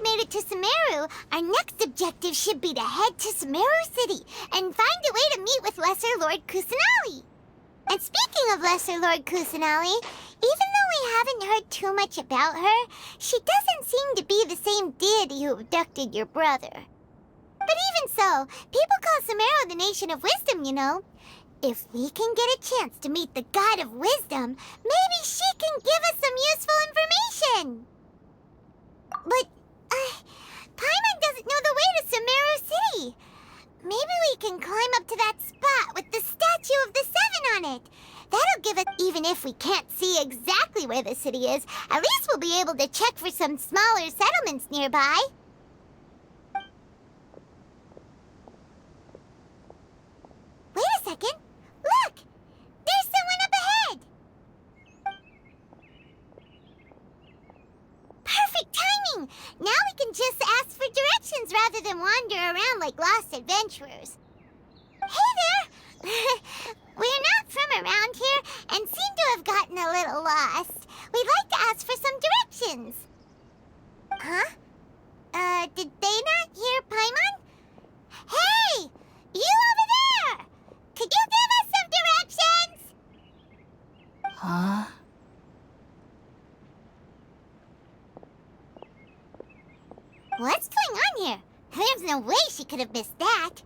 we made it to Sumeru, our next objective should be to head to Sumeru City and find a way to meet with Lesser Lord Kusanali. And speaking of Lesser Lord Kusanali, even though we haven't heard too much about her, she doesn't seem to be the same deity who abducted your brother. But even so, people call Sumeru the Nation of Wisdom, you know. If we can get a chance to meet the God of Wisdom, maybe she can give us some useful information. But, Paimon doesn't know the way to Sumeru City. Maybe we can climb up to that spot with the statue of the Seven on it. That'll give us, even if we can't see exactly where the city is, at least we'll be able to check for some smaller settlements nearby. Wait a second. Look! There's someone up ahead! Perfect timing! Now we can just ask for directions rather than wander around like lost adventurers. Hey there! We're not from around here and seem to have gotten a little lost. We'd like to ask for some directions. Huh? Did they not hear Paimon? Hey! You over there! Could you give us some directions? Huh? What's going on here? There's no way she could have missed that.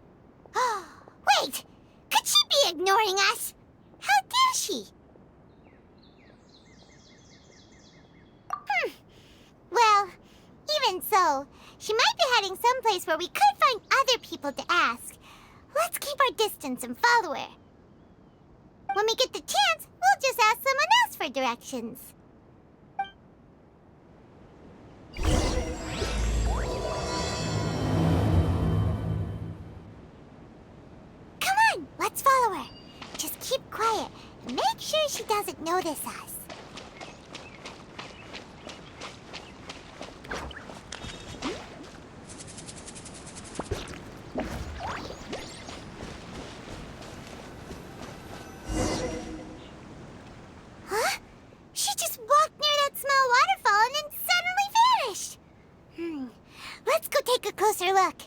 Wait! Could she be ignoring us? How dare she? Well, even so, she might be heading someplace where we could find other people to ask. Let's keep our distance and follow her. When we get the chance, we'll just ask someone else for directions. Come on, let's follow her. Just keep quiet and make sure she doesn't notice us. Huh? She just walked near that small waterfall and then suddenly vanished. Let's go take a closer look.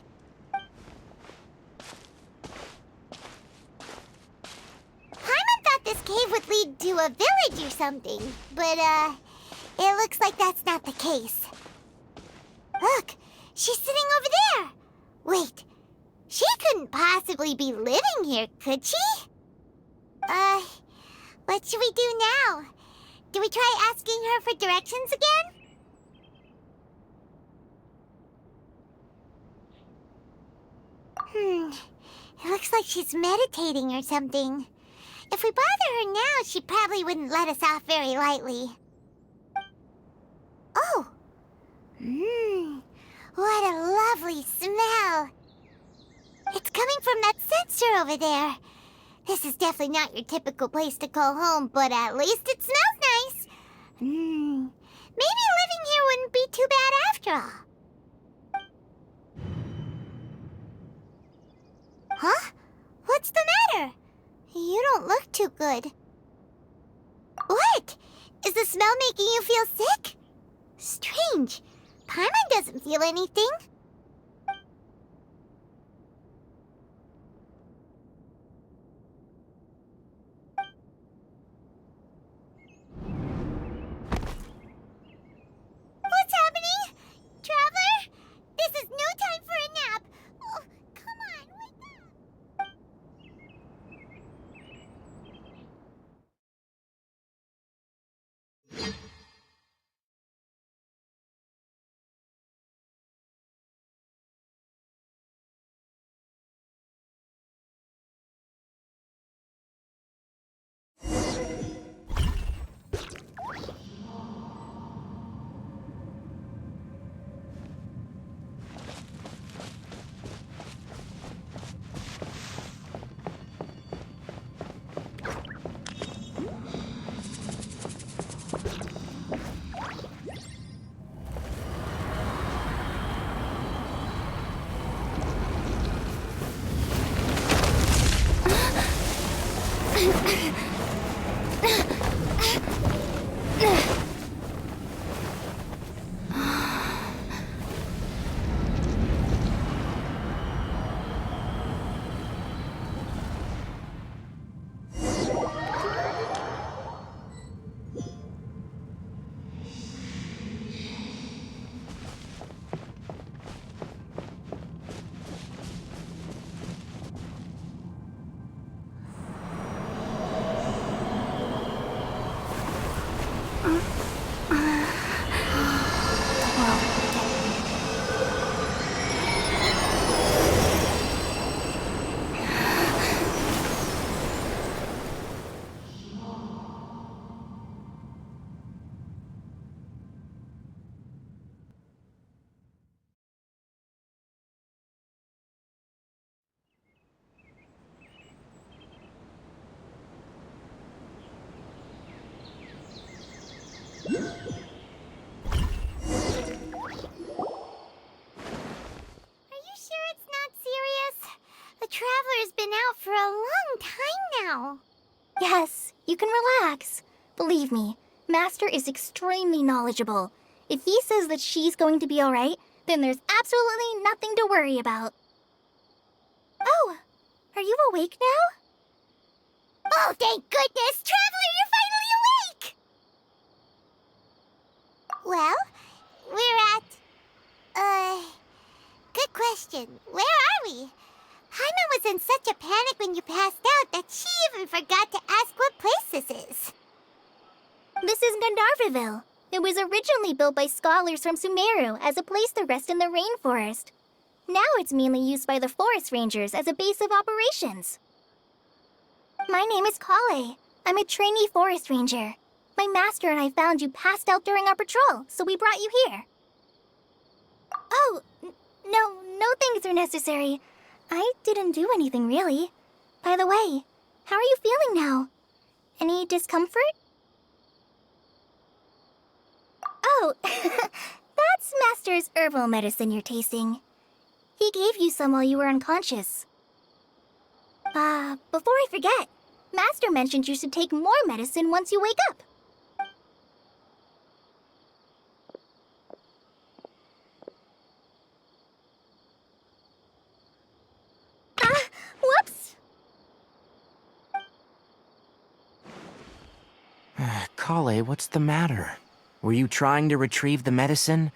Paimon thought this cave would lead to a village or something, but, it looks like that's not the case. Look, she's sitting over there. Wait, she couldn't possibly be living here, could she? What should we do now? Do we try asking her for directions again? It looks like she's meditating or something. If we bother her now, she probably wouldn't let us off very lightly. Oh! What a lovely smell! It's coming from that sensor over there. This is definitely not your typical place to call home, but at least it smells nice. Maybe living here wouldn't be too bad after all. Huh? What's the matter? You don't look too good. What? Is the smell making you feel sick? Strange. Paimon doesn't feel anything. Are you sure it's not serious? The Traveler's been out for a long time now. Yes, you can relax. Believe me, Master is extremely knowledgeable. If he says that she's going to be alright, then there's absolutely nothing to worry about. Oh, are you awake now? Oh, thank goodness! Traveler, you're finally awake! Well, we're at... Good question. Where are we? Paimon was in such a panic when you passed out that she even forgot to ask what place this is. This is Gandharvaville. It was originally built by scholars from Sumeru as a place to rest in the rainforest. Now it's mainly used by the forest rangers as a base of operations. My name is Kale. I'm a trainee forest ranger. My master and I found you passed out during our patrol, so we brought you here. Oh, no things are necessary. I didn't do anything, really. By the way, how are you feeling now? Any discomfort? Oh, that's Master's herbal medicine you're tasting. He gave you some while you were unconscious. Before I forget, Master mentioned you should take more medicine once you wake up. Whoops! Kale, what's the matter? Were you trying to retrieve the medicine?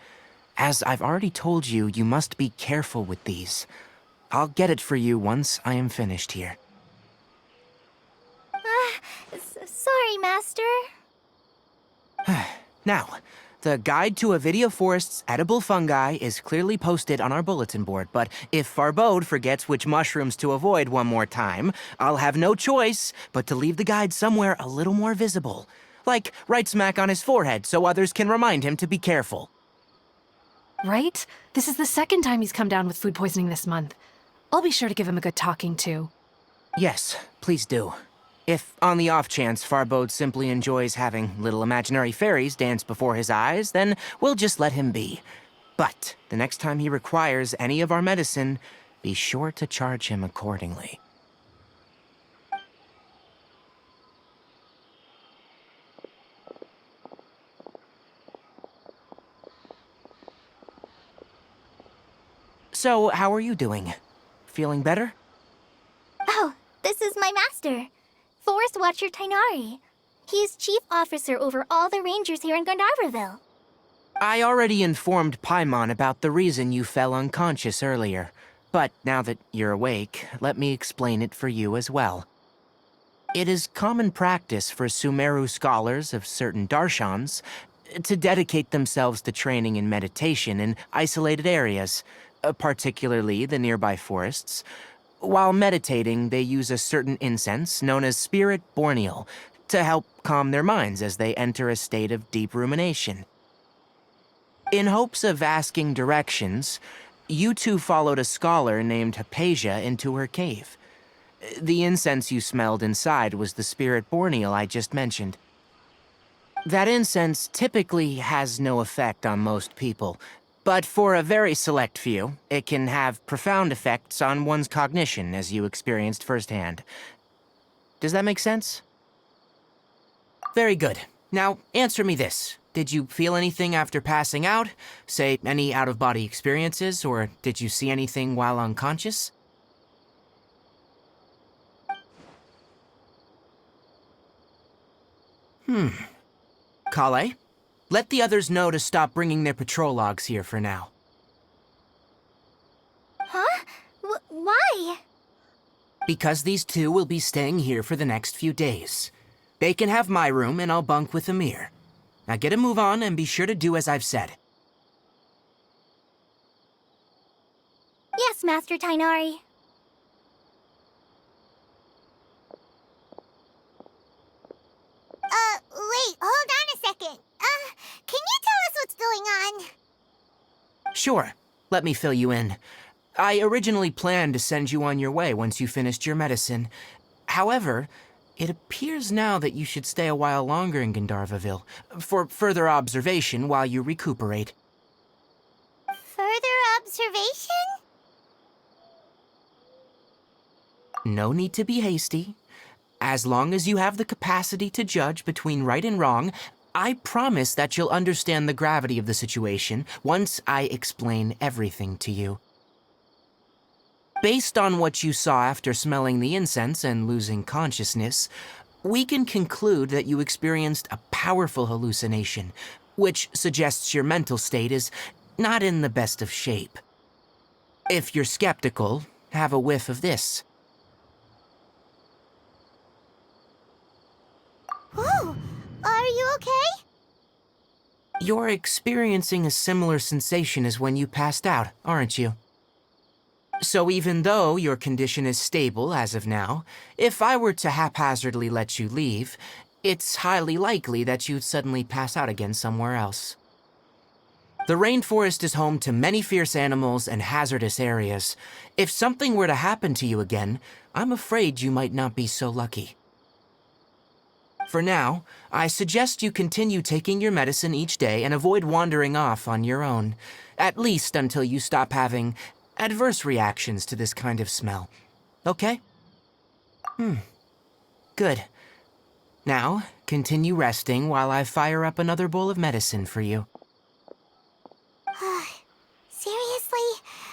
As I've already told you, you must be careful with these. I'll get it for you once I am finished here. Sorry, Master. Now, the guide to Avidia Forest's edible fungi is clearly posted on our bulletin board, but if Farbode forgets which mushrooms to avoid one more time, I'll have no choice but to leave the guide somewhere a little more visible. Like right smack on his forehead so others can remind him to be careful. Right? This is the second time he's come down with food poisoning this month. I'll be sure to give him a good talking to. Yes, please do. If, on the off chance, Farbode simply enjoys having little imaginary fairies dance before his eyes, then we'll just let him be. But the next time he requires any of our medicine, be sure to charge him accordingly. So, how are you doing? Feeling better? Oh, this is my master, Forest Watcher Tainari. He is chief officer over all the rangers here in Gandharvaville. I already informed Paimon about the reason you fell unconscious earlier. But now that you're awake, let me explain it for you as well. It is common practice for Sumeru scholars of certain darshans to dedicate themselves to training in meditation in isolated areas, particularly the nearby forests. While meditating, they use a certain incense known as Spirit Borneal to help calm their minds as they enter a state of deep rumination. In hopes of asking directions, you two followed a scholar named Hypatia into her cave. The incense you smelled inside was the Spirit Borneal I just mentioned. That incense typically has no effect on most people, but for a very select few, it can have profound effects on one's cognition, as you experienced firsthand. Does that make sense? Very good. Now, answer me this. Did you feel anything after passing out? Say, any out-of-body experiences, or did you see anything while unconscious? Kale? Let the others know to stop bringing their patrol logs here for now. Huh? Why? Because these two will be staying here for the next few days. They can have my room and I'll bunk with Amir. Now get a move on and be sure to do as I've said. Yes, Master Tainari. Wait, hold on a second. Can you tell us what's going on? Sure, let me fill you in. I originally planned to send you on your way once you finished your medicine. However, it appears now that you should stay a while longer in Gandharvaville for further observation while you recuperate. Further observation? No need to be hasty. As long as you have the capacity to judge between right and wrong, I promise that you'll understand the gravity of the situation once I explain everything to you. Based on what you saw after smelling the incense and losing consciousness, we can conclude that you experienced a powerful hallucination, which suggests your mental state is not in the best of shape. If you're skeptical, have a whiff of this. Whoa, are you okay? You're experiencing a similar sensation as when you passed out, aren't you? So even though your condition is stable as of now, if I were to haphazardly let you leave, it's highly likely that you'd suddenly pass out again somewhere else. The rainforest is home to many fierce animals and hazardous areas. If something were to happen to you again, I'm afraid you might not be so lucky. For now, I suggest you continue taking your medicine each day and avoid wandering off on your own, at least until you stop having adverse reactions to this kind of smell. Okay? Good. Now, continue resting while I fire up another bowl of medicine for you. Seriously?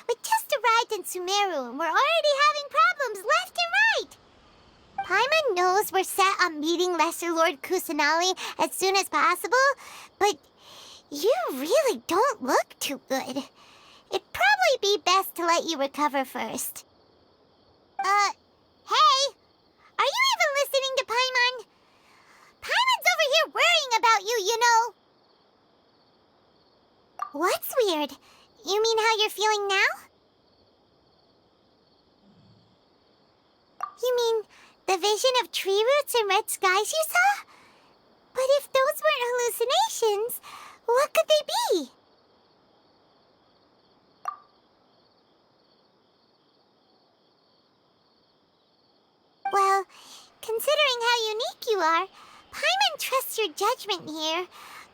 We just arrived in Sumeru and we're already having problems left and right! Paimon knows we're set on meeting Lesser Lord Kusanali as soon as possible, but you really don't look too good. It'd probably be best to let you recover first. Hey! Are you even listening to Paimon? Paimon's over here worrying about you, you know! What's weird? You mean how you're feeling now? You mean the vision of tree roots and red skies you saw? But if those weren't hallucinations, what could they be? Well, considering how unique you are, Paimon trusts your judgment here.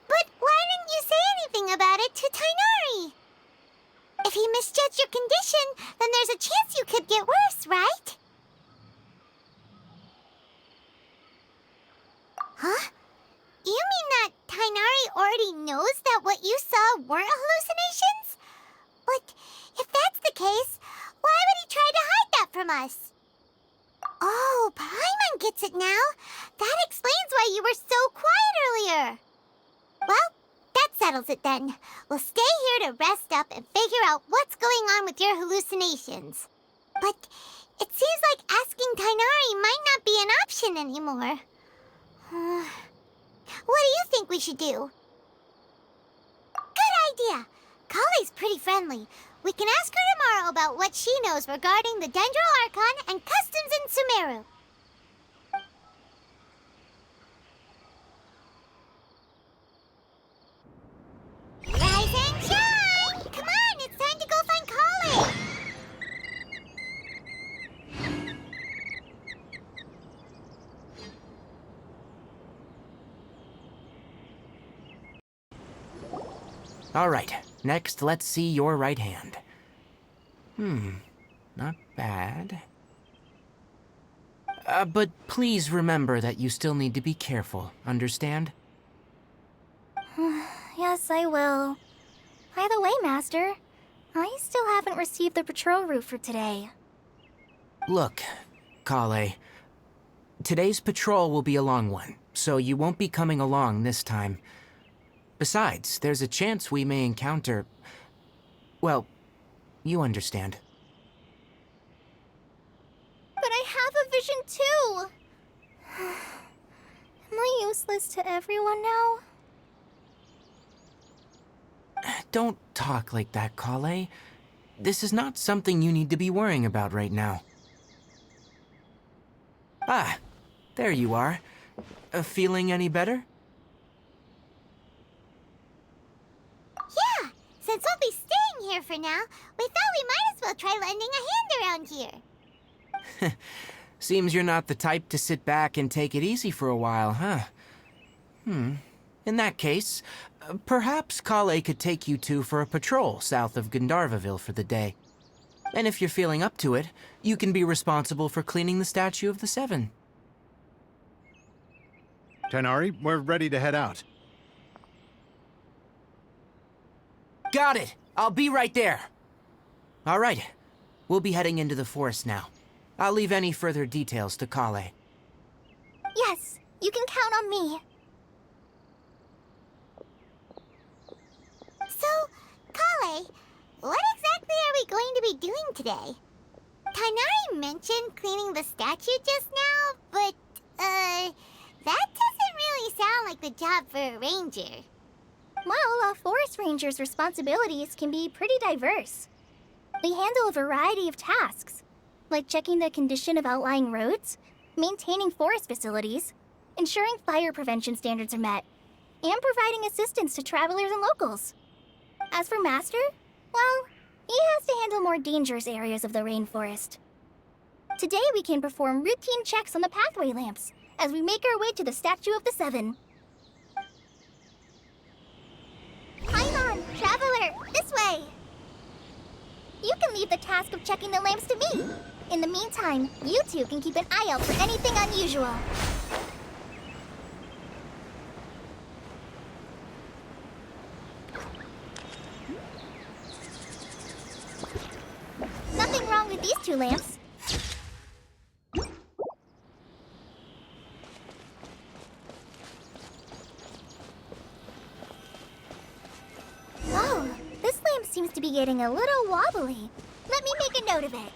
But why didn't you say anything about it to Tainari? If he misjudged your condition, then there's a chance you could get worse, right? Huh? You mean that Tainari already knows that what you saw weren't hallucinations? But if that's the case, why would he try to hide that from us? Oh, Paimon gets it now. That explains why you were so quiet earlier. Well, that settles it then. We'll stay here to rest up and figure out what's going on with your hallucinations. But it seems like asking Tainari might not be an option anymore. What do you think we should do? Good idea. Kale's pretty friendly. We can ask her tomorrow about what she knows regarding the Dendro Archon and customs in Sumeru. Rise and shine! Come on, it's time to go find Kale! All right, next let's see your right hand. Not bad. But please remember that you still need to be careful, understand? Yes, I will. By the way, Master, I still haven't received the patrol route for today. Look, Kale, today's patrol will be a long one, so you won't be coming along this time. Besides, there's a chance we may encounter... well, you understand. But I have a vision too! Am I useless to everyone now? Don't talk like that, Kale. This is not something you need to be worrying about right now. Ah, there you are. Feeling any better? Yeah, since we'll be staying here for now, we thought we might as well try lending a hand around here. Seems you're not the type to sit back and take it easy for a while, huh? In that case, perhaps Kale could take you two for a patrol south of Gandharvaville for the day. And if you're feeling up to it, you can be responsible for cleaning the Statue of the Seven. Tighnari, we're ready to head out. Got it! I'll be right there! All right, we'll be heading into the forest now. I'll leave any further details to Kale. Yes, you can count on me. So, Kale, what exactly are we going to be doing today? Tighnari mentioned cleaning the statue just now, but, that doesn't really sound like the job for a ranger. Well, a forest ranger's responsibilities can be pretty diverse. They handle a variety of tasks, like checking the condition of outlying roads, maintaining forest facilities, ensuring fire prevention standards are met, and providing assistance to travelers and locals. As for Master, well, he has to handle more dangerous areas of the rainforest. Today we can perform routine checks on the pathway lamps as we make our way to the Statue of the Seven. Paimon, Traveler, this way! You can leave the task of checking the lamps to me. In the meantime, you two can keep an eye out for anything unusual. Nothing wrong with these two lamps. Oh, this lamp seems to be getting a little wobbly. Let me make a note of it.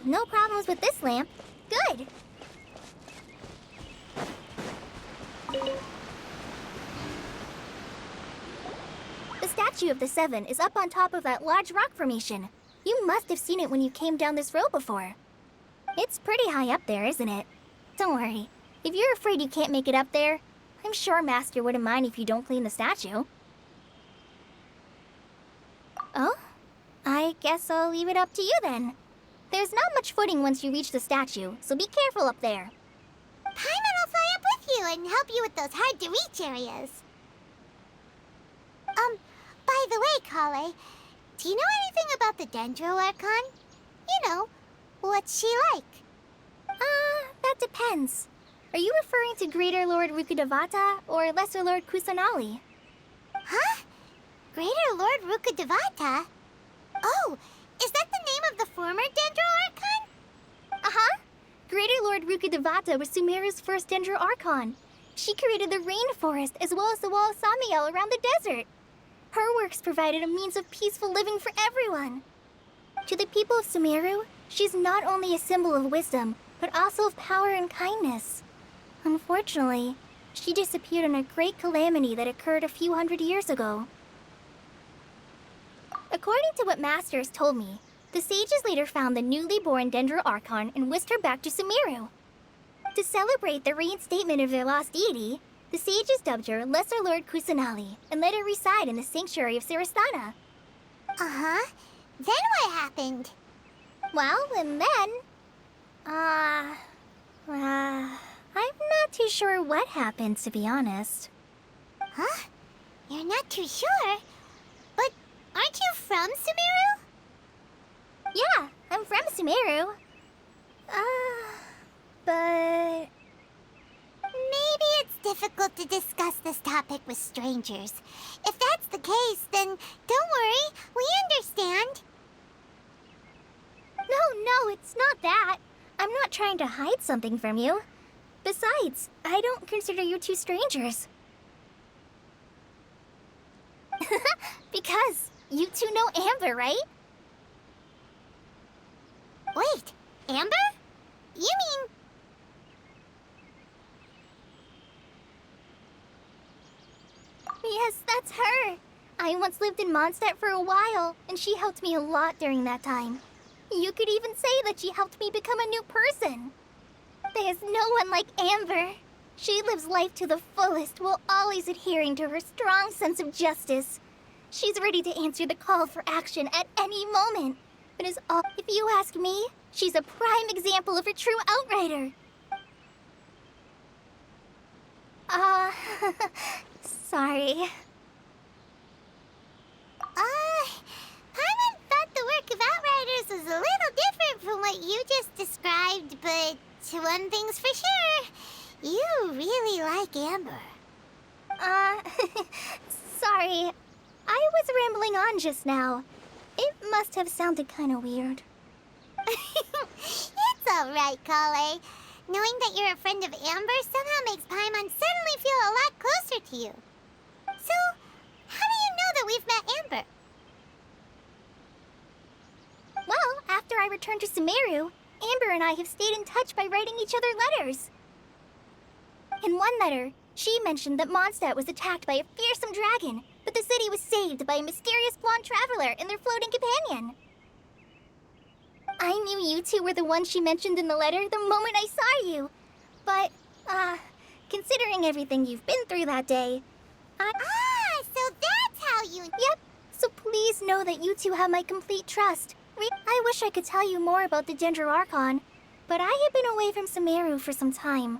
No problems with this lamp. Good. The Statue of the Seven is up on top of that large rock formation. You must have seen it when you came down this road before. It's pretty high up there, isn't it? Don't worry. If you're afraid you can't make it up there, I'm sure Master wouldn't mind if you don't clean the statue. Oh? I guess I'll leave it up to you then. There's not much footing once you reach the statue, so be careful up there. Paimon will fly up with you and help you with those hard-to-reach areas. By the way, Kale, do you know anything about the Dendro Archon? You know, what's she like? That depends. Are you referring to Greater Lord Rukkhadevata or Lesser Lord Kusanali? Huh? Greater Lord Rukkhadevata? Oh, is that the name of the former Dendro Archon? Uh-huh. Greater Lord Rukkhadevata was Sumeru's first Dendro Archon. She created the rainforest as well as the wall of Samiel around the desert. Her works provided a means of peaceful living for everyone. To the people of Sumeru, she's not only a symbol of wisdom, but also of power and kindness. Unfortunately, she disappeared in a great calamity that occurred a few hundred years ago. According to what Masters told me, the sages later found the newly born Dendro Archon and whisked her back to Sumeru. To celebrate the reinstatement of their lost deity, the sages dubbed her Lesser Lord Kusanali and let her reside in the sanctuary of Sarastana. Uh-huh. Then what happened? Well, and then... I'm not too sure what happened, to be honest. Huh? You're not too sure? But aren't you from Sumeru? Yeah, I'm from Sumeru. But... Maybe it's difficult to discuss this topic with strangers. If that's the case, then don't worry, we understand. No, it's not that. I'm not trying to hide something from you. Besides, I don't consider you two strangers. Because you two know Amber, right? Wait, Amber? You mean... Yes, that's her. I once lived in Mondstadt for a while, and she helped me a lot during that time. You could even say that she helped me become a new person. There's no one like Amber. She lives life to the fullest while always adhering to her strong sense of justice. She's ready to answer the call for action at any moment. But if you ask me, she's a prime example of a true outrider. Sorry. Paimon thought the work of Outriders was a little different from what you just described, but one thing's for sure. You really like Amber. Sorry. I was rambling on just now. It must have sounded kind of weird. It's alright, Kale. Knowing that you're a friend of Amber somehow makes Paimon suddenly feel a lot closer to you. So, how do you know that we've met Amber? Well, after I returned to Sumeru, Amber and I have stayed in touch by writing each other letters. In one letter, she mentioned that Mondstadt was attacked by a fearsome dragon, but the city was saved by a mysterious blonde traveler and their floating companion. I knew you two were the ones she mentioned in the letter the moment I saw you. But, considering everything you've been through that day, So that's how you... Yep, so please know that you two have my complete trust. I wish I could tell you more about the Dendro Archon, but I have been away from Sumeru for some time,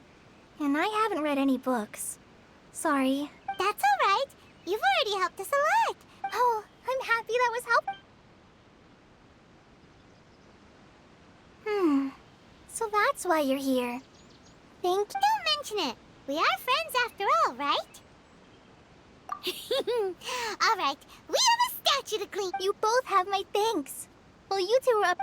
and I haven't read any books. Sorry. That's alright. You've already helped us a lot. Oh, I'm happy that was helpful. So that's why you're here. Thank you. Don't mention it. We are friends after all, right? Alright, we have a statue to clean. You both have my thanks. Well, you two are up.